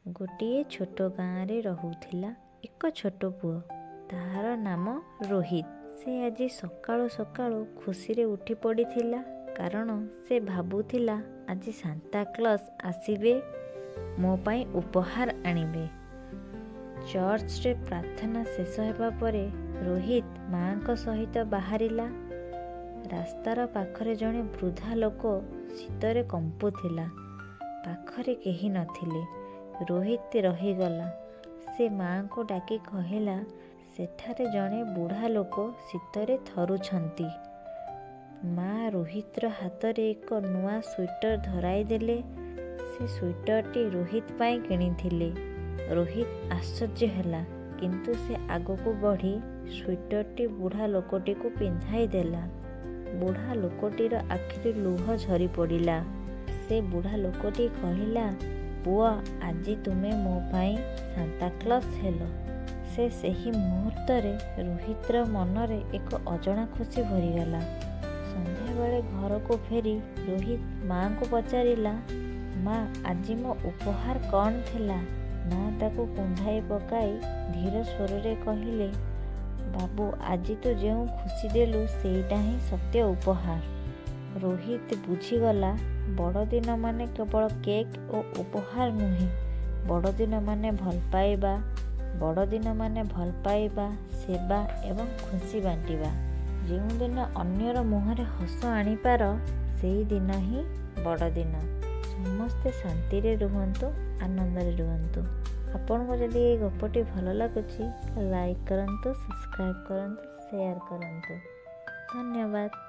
ଗୋଟିଏ ଛୋଟ ଗାଁରେ ରହୁଥିଲା ଏକ ଛୋଟ ପୁଅ। ତାହାର ନାମ ରୋହିତ। ସେ ଆଜି ସକାଳୁ ସକାଳୁ ଖୁସିରେ ଉଠି ପଡ଼ିଥିଲା, କାରଣ ସେ ଭାବୁଥିଲା ଆଜି ସାନ୍ତା କ୍ଲଜ ଆସିବେ, ମୋ ପାଇଁ ଉପହାର ଆଣିବେ। ଚର୍ଚ୍ଚରେ ପ୍ରାର୍ଥନା ଶେଷ ହେବା ପରେ ରୋହିତ ମାଙ୍କ ସହିତ ବାହାରିଲା। ରାସ୍ତାର ପାଖରେ ଜଣେ ବୃଦ୍ଧା ଲୋକ ଶୀତରେ କମ୍ପୁଥିଲା। ପାଖରେ କେହି ନଥିଲେ। ରୋହିତ ରହିଗଲା। ସେ ମାଙ୍କୁ ଡାକି କହିଲା, ସେଠାରେ ଜଣେ ବୁଢ଼ା ଲୋକ ଶୀତରେ ଥରୁଛନ୍ତି। ମା ରୋହିତର ହାତରେ ଏକ ନୂଆ ସ୍ୱେଟର ଧରାଇ ଦେଲେ। ସେ ସ୍ୱେଟରଟି ରୋହିତ ପାଇଁ କିଣିଥିଲେ। ରୋହିତ ଆଶ୍ଚର୍ଯ୍ୟ ହେଲା, କିନ୍ତୁ ସେ ଆଗକୁ ବଢ଼ି ସ୍ୱେଟରଟି ବୁଢ଼ା ଲୋକଟିକୁ ପିନ୍ଧାଇ ଦେଲା। ବୁଢ଼ା ଲୋକଟିର ଆଖିରୁ ଲୁହ ଝରି ପଡ଼ିଲା। ସେ ବୁଢ଼ା ଲୋକଟି କହିଲା, ପୁଅ, ଆଜି ତୁମେ ମୋ ପାଇଁ ସାନ୍ତା କ୍ଲଜ ହେଲ। ସେହି ମୁହୂର୍ତ୍ତରେ ରୋହିତର ମନରେ ଏକ ଅଜଣା ଖୁସି ଭରିଗଲା। ସନ୍ଧ୍ୟାବେଳେ ଘରକୁ ଫେରି ରୋହିତ ମାଙ୍କୁ ପଚାରିଲା, ମା, ଆଜି ମୋ ଉପହାର କ'ଣ ଥିଲା? ମା ତାକୁ କୁଣ୍ଢାଇ ପକାଇ ଧୀର ସ୍ୱରରେ କହିଲେ, ବାବୁ, ଆଜି ତୁ ଯେଉଁ ଖୁସି ଦେଲୁ ସେଇଟା ହିଁ ସତ୍ୟ ଉପହାର। ରୋହିତ ବୁଝିଗଲା, ବଡ଼ଦିନ ମାନେ କେବଳ କେକ୍ ଓ ଉପହାର ନୁହେଁ, ବଡ଼ଦିନ ମାନେ ଭଲ ପାଇବା, ସେବା ଏବଂ ଖୁସି ବାଣ୍ଟିବା। ଯେଉଁଦିନ ଅନ୍ୟର ମୁହଁରେ ହସ ଆଣିପାର, ସେଇ ଦିନ ହିଁ ବଡ଼ଦିନ। ସମସ୍ତେ ଶାନ୍ତିରେ ରୁହନ୍ତୁ, ଆନନ୍ଦରେ ରୁହନ୍ତୁ। ଆପଣଙ୍କୁ ଯଦି এই ଗପଟି ଭଲ ଲାଗୁଛି, ଲାଇକ୍ କରନ୍ତୁ, ସବସ୍କ୍ରାଇବ୍ କରନ୍ତୁ, ସେୟାର କରନ୍ତୁ। ଧନ୍ୟବାଦ।